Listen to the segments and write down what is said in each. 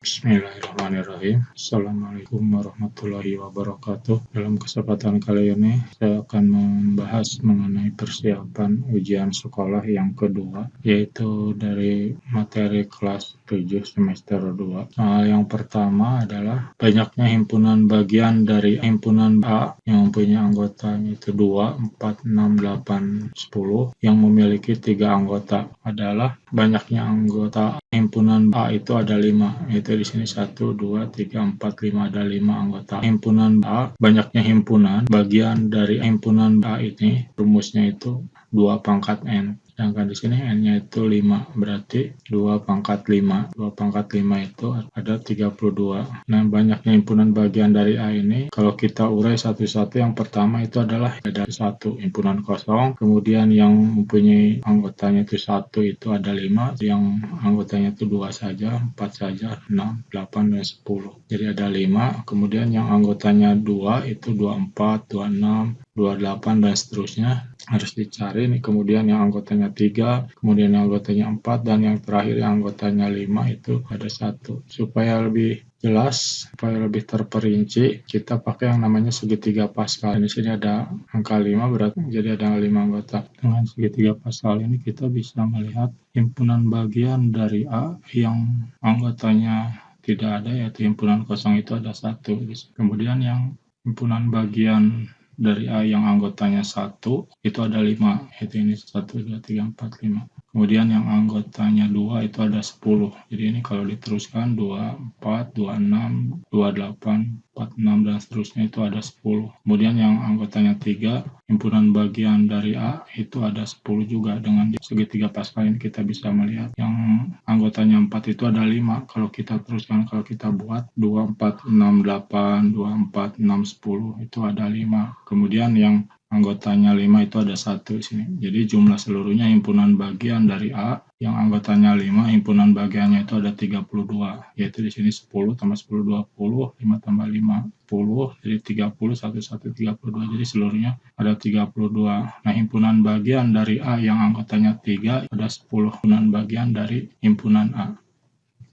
Bismillahirrahmanirrahim. Assalamualaikum warahmatullahi wabarakatuh. Dalam kesempatan kali ini, saya akan membahas mengenai persiapan ujian sekolah yang kedua, yaitu dari materi kelas 7 semester 2. Soal yang pertama adalah banyaknya himpunan bagian dari himpunan A yang mempunyai anggotanya itu 2, 4, 6, 8, 10 yang memiliki 3 anggota adalah banyaknya anggota himpunan A itu ada 5, yaitu di sini 1, 2, 3, 4, 5, ada 5 anggota. Himpunan A, banyaknya himpunan, bagian dari himpunan A ini, rumusnya itu 2 pangkat N. Sedangkan di sini N-nya itu 5, berarti 2 pangkat 5. 2 pangkat 5 itu ada 32. Nah, banyaknya himpunan bagian dari A ini, kalau kita urai satu-satu, yang pertama itu adalah ada 1 himpunan kosong, kemudian yang mempunyai anggotanya itu 1 itu ada 5, yang anggotanya itu 2 saja, 4 saja, 6, 8, dan 10. Jadi ada 5, kemudian yang anggotanya 2 itu 24, 26, 28, dan seterusnya harus dicari nih. Kemudian yang anggotanya 3, kemudian yang anggotanya 4, dan yang terakhir yang anggotanya 5 itu ada 1. Supaya lebih jelas, supaya lebih terperinci, kita pakai yang namanya segitiga Pascal. Di sini ada angka 5, berarti jadi ada 5 anggota. Dengan segitiga Pascal ini kita bisa melihat himpunan bagian dari A yang anggotanya tidak ada, yaitu himpunan kosong itu ada 1. Kemudian yang himpunan bagian dari A yang anggotanya 1 itu ada 5, yaitu ini 1, 2, 3, 4, 5. Kemudian yang anggotanya 2 itu ada 10. Jadi ini kalau diteruskan 2, 4, 26, 28, 46, dan seterusnya itu ada 10. Kemudian yang anggotanya 3, himpunan bagian dari A itu ada 10 juga. Dengan segitiga Pascal ini kita bisa melihat yang anggotanya 4 itu ada 5. Kalau kita teruskan, kalau kita buat 2, 4, 6, 8, 2, 4, 6, 10 itu ada 5. Kemudian yang anggotanya 5 itu ada 1 di sini. Jadi jumlah seluruhnya himpunan bagian dari A yang anggotanya 5, himpunan bagiannya itu ada 32, yaitu di sini 10 tambah 10, 20, 5 tambah 5, 10, jadi 30, 1, 1, 32, jadi seluruhnya ada 32. Nah, himpunan bagian dari A yang anggotanya 3, ada 10 himpunan bagian dari himpunan A.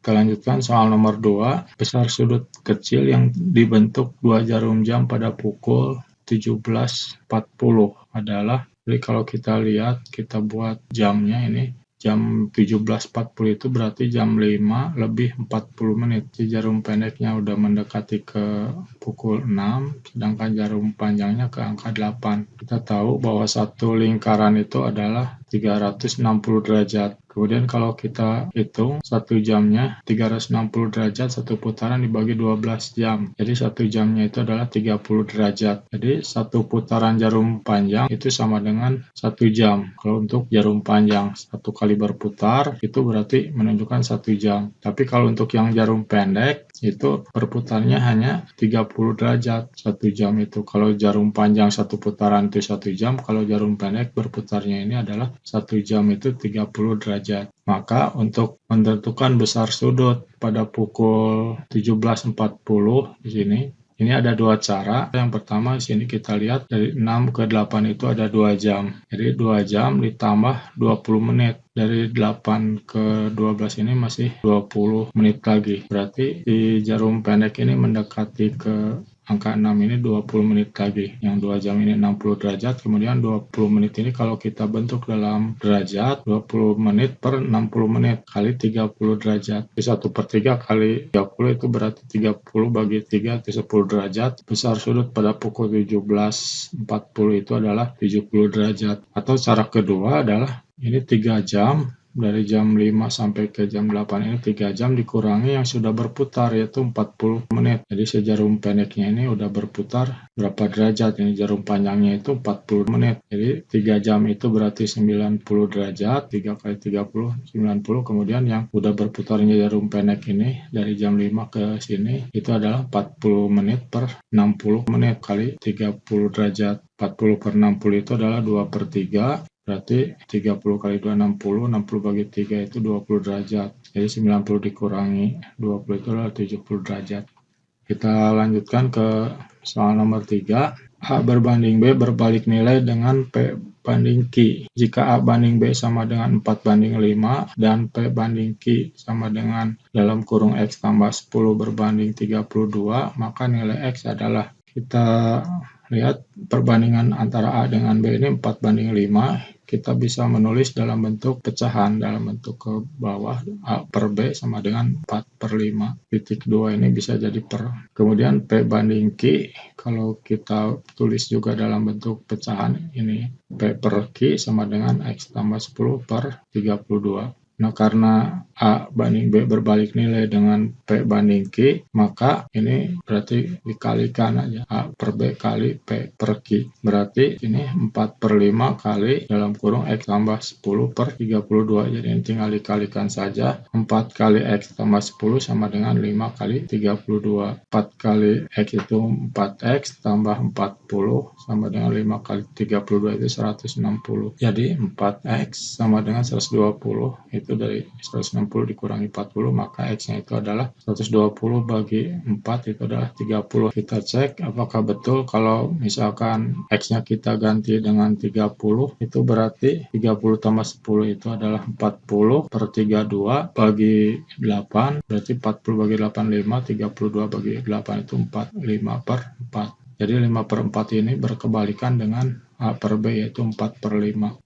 Kita lanjutkan soal nomor 2, besar sudut kecil yang dibentuk 2 jarum jam pada pukul 17.40 adalah, jadi kalau kita lihat, kita buat jamnya ini, jam 17.40 itu berarti jam 5 lebih 40 menit. Jadi jarum pendeknya udah mendekati ke pukul 6, sedangkan jarum panjangnya ke angka 8. Kita tahu bahwa satu lingkaran itu adalah 360 derajat. Kemudian kalau kita hitung satu jamnya 360 derajat, satu putaran dibagi 12 jam. Jadi satu jamnya itu adalah 30 derajat. Jadi satu putaran jarum panjang itu sama dengan 1 jam. Kalau untuk jarum panjang, 1 kali berputar itu berarti menunjukkan 1 jam. Tapi kalau untuk yang jarum pendek itu berputarnya hanya 30 derajat 1 jam itu. Kalau jarum panjang satu putaran itu 1 jam, kalau jarum pendek berputarnya ini adalah 1 jam itu 30 derajat. Maka untuk menentukan besar sudut pada pukul 17.40 di sini, ini ada 2 cara. Yang pertama di sini kita lihat dari 6 ke 8 itu ada 2 jam. Jadi 2 jam ditambah 20 menit. Dari 8 ke 12 ini masih 20 menit lagi. Berarti di jarum pendek ini mendekati ke angka 6 ini 20 menit lagi. Yang 2 jam ini 60 derajat, kemudian 20 menit ini kalau kita bentuk dalam derajat, 20 menit per 60 menit kali 30 derajat. Di 1/3 kali 30 itu berarti 30 bagi 3 itu 10 derajat. Besar sudut pada pukul 17.40 itu adalah 70 derajat. Atau cara kedua adalah ini 3 jam. Dari jam 5 sampai ke jam 8 ini 3 jam dikurangi yang sudah berputar, yaitu 40 menit. Jadi sejarum pendeknya ini udah berputar berapa derajat? Ini jarum panjangnya itu 40 menit. Jadi 3 jam itu berarti 90 derajat, 3 kali 30, 90. Kemudian yang udah berputarnya jarum pendek ini dari jam 5 ke sini itu adalah 40 menit per 60 menit kali 30 derajat. 40 per 60 itu adalah 2/3. Berarti 30 kali 2, 60. 60 bagi 3 itu 20 derajat. Jadi 90 dikurangi 20 itu adalah 70 derajat. Kita lanjutkan ke soal nomor 3. A berbanding B berbalik nilai dengan P banding Q. Jika A banding B sama dengan 4 banding 5 dan P banding Q sama dengan dalam kurung X tambah 10 berbanding 32, maka nilai X adalah, kita lihat perbandingan antara A dengan B ini 4 banding 5. Kita bisa menulis dalam bentuk pecahan, dalam bentuk ke bawah, A per B sama dengan 4/5. Titik 2 ini bisa jadi per. Kemudian P banding Q, kalau kita tulis juga dalam bentuk pecahan, ini P per Q sama dengan X tambah 10/32. Nah, karena A banding B berbalik nilai dengan P banding Q, maka ini berarti dikalikan aja. A per B kali P per Q. Berarti ini 4/5 kali dalam kurung X tambah 10/32. Jadi ini tinggal dikalikan saja. 4 kali X tambah 10 sama dengan 5 kali 32. 4 kali X itu 4X tambah 40 sama dengan 5 kali 32 itu 160. Jadi 4X sama dengan 120. Itu dari 160 dikurangi 40, maka X-nya itu adalah 120 bagi 4 itu adalah 30. Kita cek apakah betul kalau misalkan X-nya kita ganti dengan 30, itu berarti 30 tambah 10 itu adalah 40/32 bagi 8, berarti 40 bagi 8, 5, 32 bagi 8 itu 4, 5/4. Jadi 5/4 ini berkebalikan dengan A per B, yaitu 4/5.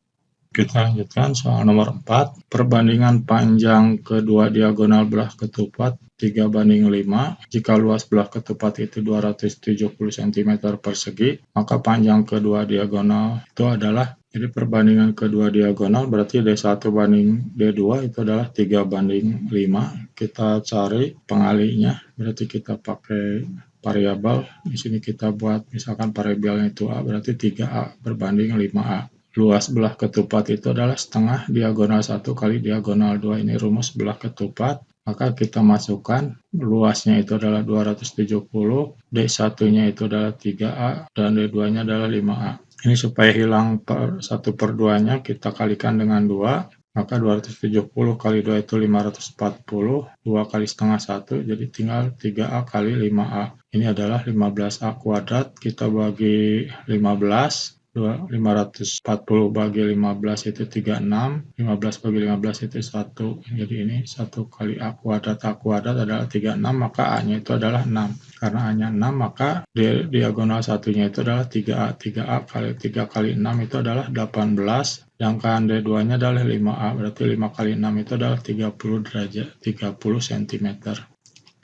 Kita lanjutkan soal nomor 4. Perbandingan panjang kedua diagonal belah ketupat 3/5. Jika luas belah ketupat itu 270 cm persegi, maka panjang kedua diagonal itu adalah, jadi perbandingan kedua diagonal berarti D1 banding D2 itu adalah 3/5. Kita cari pengalinya, berarti kita pakai variabel. Di sini kita buat misalkan variabelnya itu A, berarti 3A berbanding 5A. Luas belah ketupat itu adalah setengah diagonal 1 kali diagonal 2. Ini rumus belah ketupat. Maka kita masukkan luasnya itu adalah 270, D1-nya itu adalah 3A, dan D2-nya adalah 5A. Ini supaya hilang 1/2-nya, kita kalikan dengan 2. Maka 270 kali 2 itu 540, 2 kali setengah 1, jadi tinggal 3A kali 5A. Ini adalah 15A kuadrat, kita bagi 15. 540 bagi 15 itu 36, 15 bagi 15 itu 1. Jadi ini 1 kali A kuadrat. A kuadrat adalah 36, maka A-nya itu adalah 6. Karena A-nya 6, maka diagonal satunya itu adalah 3A. 3A kali 3 kali 6 itu adalah 18. Sedangkan D2-nya adalah 5A, berarti 5 kali 6 itu adalah 30 derajat, 30 cm.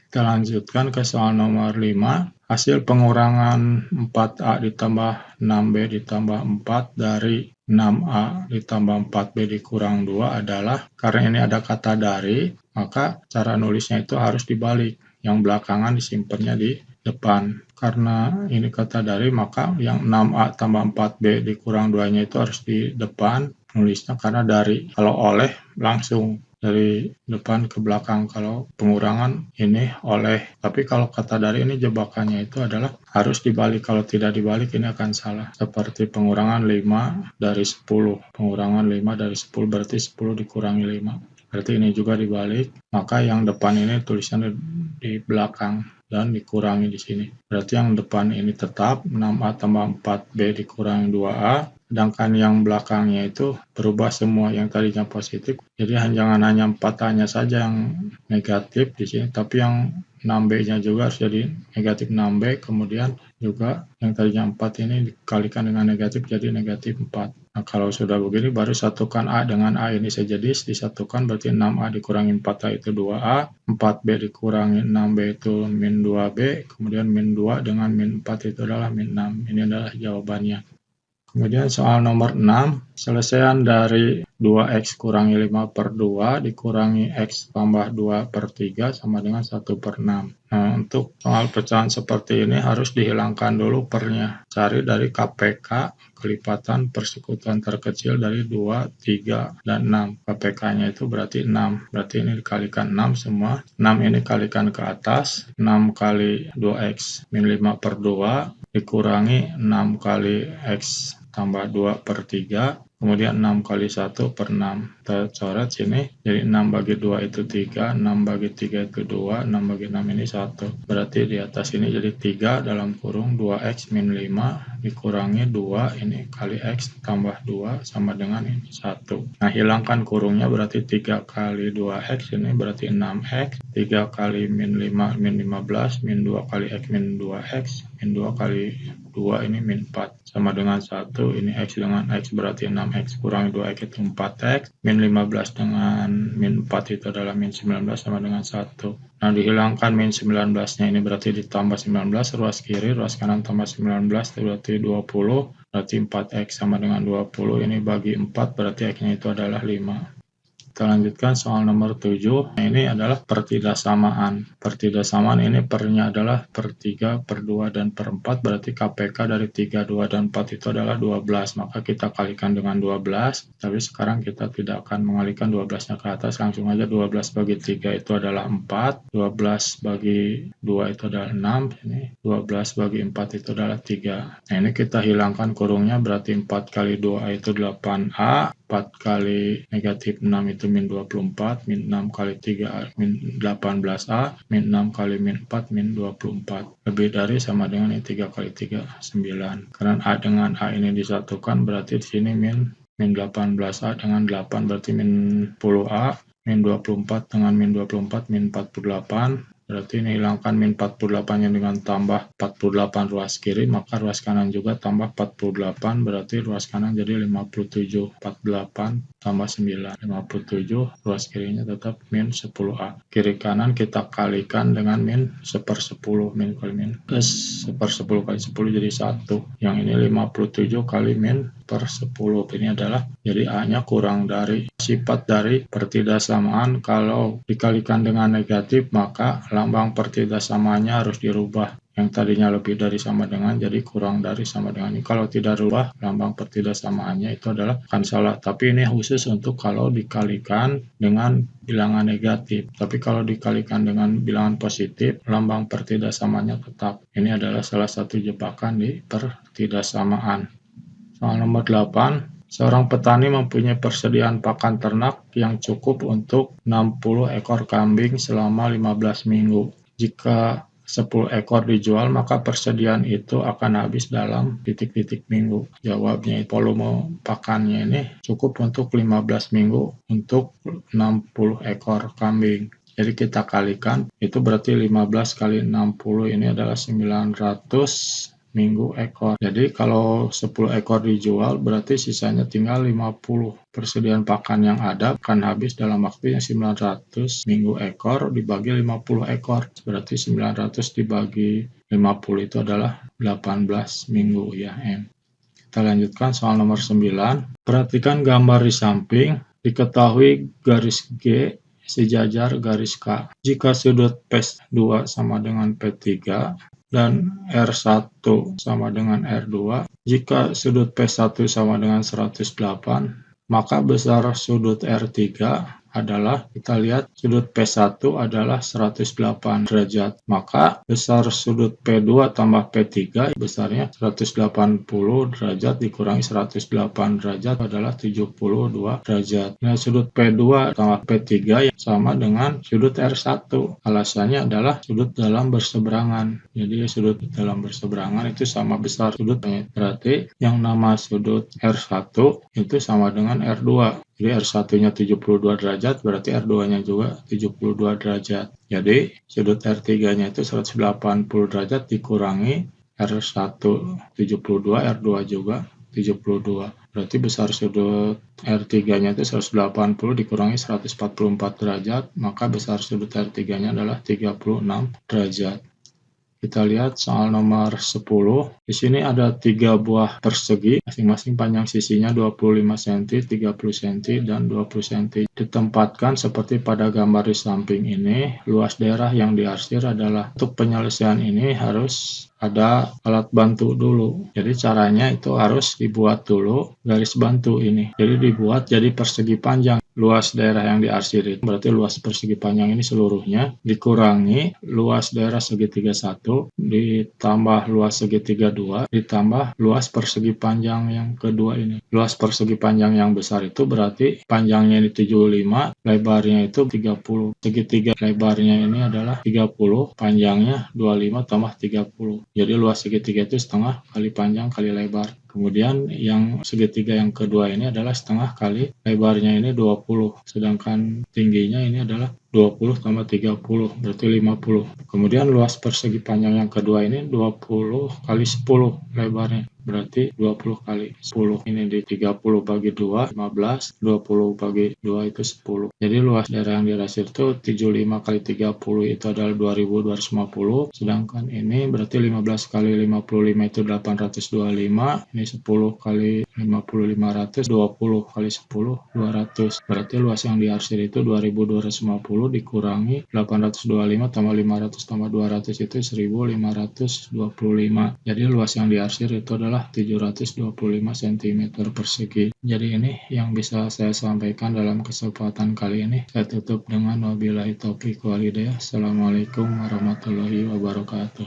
Kita lanjutkan ke soal nomor 5. Hasil pengurangan 4A ditambah 6B ditambah 4 dari 6A ditambah 4B dikurang 2 adalah, karena ini ada kata dari, maka cara nulisnya itu harus dibalik. Yang belakangan disimpannya di depan. Karena ini kata dari, maka yang 6A tambah 4B dikurang 2-nya itu harus di depan nulisnya, karena dari. Kalau oleh langsung dari depan ke belakang, kalau pengurangan ini oleh. Tapi kalau kata dari ini jebakannya itu adalah harus dibalik, kalau tidak dibalik ini akan salah. Seperti pengurangan 5 dari 10. Pengurangan 5 dari 10 berarti 10 dikurangi 5. Berarti ini juga dibalik, maka yang depan ini tulisannya di belakang dan dikurangi di sini. Berarti yang depan ini tetap 6A tambah 4B dikurangi 2A. Sedangkan yang belakangnya itu berubah semua, yang tadinya positif. Jadi jangan hanya 4A-nya saja yang negatif di sini, tapi yang 6B-nya juga harus jadi negatif 6B. Kemudian juga yang tadinya 4 ini dikalikan dengan negatif jadi negatif 4. Nah, kalau sudah begini baru satukan A dengan A ini saja disatukan, berarti 6A dikurangi 4A itu 2A, 4B dikurangi 6B itu min 2B, kemudian min 2 dengan min 4 itu adalah min 6. Ini adalah jawabannya. Kemudian soal nomor 6, selesaian dari 2X kurangi 5/2 dikurangi X tambah 2/3 sama dengan 1/6. Nah, untuk soal pecahan seperti ini harus dihilangkan dulu pernya. Cari dari KPK, kelipatan persekutuan terkecil dari 2, 3, dan 6. KPK-nya itu berarti 6. Berarti ini dikalikan 6 semua. 6 ini kalikan ke atas. 6 kali 2X min 5/2 dikurangi 6 kali X tambah 2/3, kemudian 6 kali 1/6. Kita coret sini, jadi 6 bagi 2 itu 3, 6 bagi 3 itu 2, 6 bagi 6 ini 1. Berarti di atas ini jadi 3 dalam kurung 2X min 5 dikurangi 2 ini kali X tambah 2 sama dengan ini 1. Nah, hilangkan kurungnya berarti 3 kali 2X ini berarti 6X. 3 kali min 5 min 15 min 2 kali X min 2X min 2 kali 2 ini min 4 sama dengan 1. Ini X dengan X berarti 6X kurangi 2X itu 4X. Min 15 dengan min 4 itu adalah min 19 sama dengan 1. Nah, dihilangkan min 19-nya ini berarti ditambah 19, ruas kiri, ruas kanan tambah 19 berarti 20, berarti 4X sama dengan 20, ini bagi 4 berarti X-nya itu adalah 5. Kita lanjutkan soal nomor 7. Nah, ini adalah pertidaksamaan. Pertidaksamaan ini pernya adalah per 3, per 2, dan per 4. Berarti KPK dari 3, 2, dan 4 itu adalah 12. Maka kita kalikan dengan 12. Tapi sekarang kita tidak akan mengalihkan 12-nya ke atas. Langsung aja 12 bagi 3 itu adalah 4. 12 bagi 2 itu adalah 6. Ini 12 bagi 4 itu adalah 3. Nah, ini kita hilangkan kurungnya berarti 4 kali 2A itu 8A. 4 kali negatif 6 itu min 24, min 6 kali 3 min 18A, min 6 kali min 4 min 24. Lebih dari sama dengan ini 3 kali 3, 9. Karena A dengan A ini disatukan berarti di sini min 18A dengan 8 berarti min 10A, min 24 dengan min 24 min 48. Berarti ini hilangkan min 48 yang dengan tambah 48 ruas kiri, maka ruas kanan juga tambah 48, berarti ruas kanan jadi 57. 48 tambah 9, 57, ruas kirinya tetap min 10A. Kiri kanan kita kalikan dengan min 1/10, min kali min, plus 1/10 kali 10 jadi 1. Yang ini 57 kali min per 10. Ini adalah, jadi A-nya kurang dari. Sifat dari pertidaksamaan kalau dikalikan dengan negatif, maka lambang pertidaksamaannya harus dirubah. Yang tadinya lebih dari sama dengan jadi kurang dari sama dengan ini. Kalau tidak rubah, lambang pertidaksamaannya itu adalah akan salah. Tapi ini khusus untuk kalau dikalikan dengan bilangan negatif. Tapi kalau dikalikan dengan bilangan positif, lambang pertidaksamaannya tetap. Ini adalah salah satu jebakan di pertidaksamaan. Soal nomor 8. Seorang petani mempunyai persediaan pakan ternak yang cukup untuk 60 ekor kambing selama 15 minggu. Jika 10 ekor dijual, maka persediaan itu akan habis dalam titik-titik minggu. Jawabnya, volume pakannya ini cukup untuk 15 minggu untuk 60 ekor kambing. Jadi kita kalikan, itu berarti 15 kali 60 ini adalah 900 minggu ekor. Jadi kalau 10 ekor dijual berarti sisanya tinggal 50. Persediaan pakan yang ada akan habis dalam waktu yang 900 minggu ekor dibagi 50 ekor. Berarti 900 dibagi 50 itu adalah 18 minggu ya M. Kita lanjutkan soal nomor 9. Perhatikan gambar di samping. Diketahui garis G sejajar garis K. Jika sudut P2 sama dengan P3 dan R1 sama dengan R2, jika sudut P1 sama dengan 108, maka besar sudut R3 adalah, kita lihat sudut P1 adalah 108 derajat, maka besar sudut P2 tambah P3 besarnya 180 derajat dikurangi 108 derajat adalah 72 derajat. Nah, sudut P2 tambah P3 yang sama dengan sudut R1. Alasannya adalah sudut dalam berseberangan. Jadi sudut dalam berseberangan itu sama besar sudutnya. Berarti yang nama sudut R1 itu sama dengan R2. Jadi R1-nya 72 derajat, berarti R2-nya juga 72 derajat. Jadi sudut R3-nya itu 180 derajat dikurangi R1 72, R2 juga 72. Berarti besar sudut R3-nya itu 180 dikurangi 144 derajat, maka besar sudut R3-nya adalah 36 derajat. Kita lihat soal nomor 10. Di sini ada 3 buah persegi, masing-masing panjang sisinya 25 cm, 30 cm, dan 20 cm. Ditempatkan seperti pada gambar di samping ini. Luas daerah yang diarsir adalah, untuk penyelesaian ini harus ada alat bantu dulu. Jadi caranya itu harus dibuat dulu garis bantu ini. Jadi dibuat jadi persegi panjang. luas daerah yang diarsiri, berarti luas persegi panjang ini seluruhnya, dikurangi luas daerah segitiga 1, ditambah luas segitiga 2, ditambah luas persegi panjang yang kedua ini. Luas persegi panjang yang besar itu berarti panjangnya ini 75, lebarnya itu 30. Segitiga lebarnya ini adalah 30, panjangnya 25 tambah 30. Jadi luas segitiga itu setengah kali panjang kali lebar. Kemudian yang segitiga yang kedua ini adalah setengah kali lebarnya ini 20. Sedangkan tingginya ini adalah 20 tambah 30, berarti 50. Kemudian luas persegi panjang yang kedua ini 20 kali 10 lebarnya. Berarti 20 kali 10. Ini di 30 bagi 2, 15. 20 bagi 2 itu 10. Jadi luas daerah yang dirasir itu 75 kali 30 itu adalah 2250. Sedangkan ini berarti 15 kali 55 itu 825. Ini 10 kali 50 500, 20 kali 10 200. Berarti luas yang diarsir itu 2250 dikurangi 825 tambah 500 tambah 200 itu 1525. Jadi luas yang diarsir itu adalah 725 cm persegi. Jadi ini yang bisa saya sampaikan dalam kesempatan kali ini. Saya tutup dengan wabillahi taufiq wal hidayah. Assalamualaikum warahmatullahi wabarakatuh.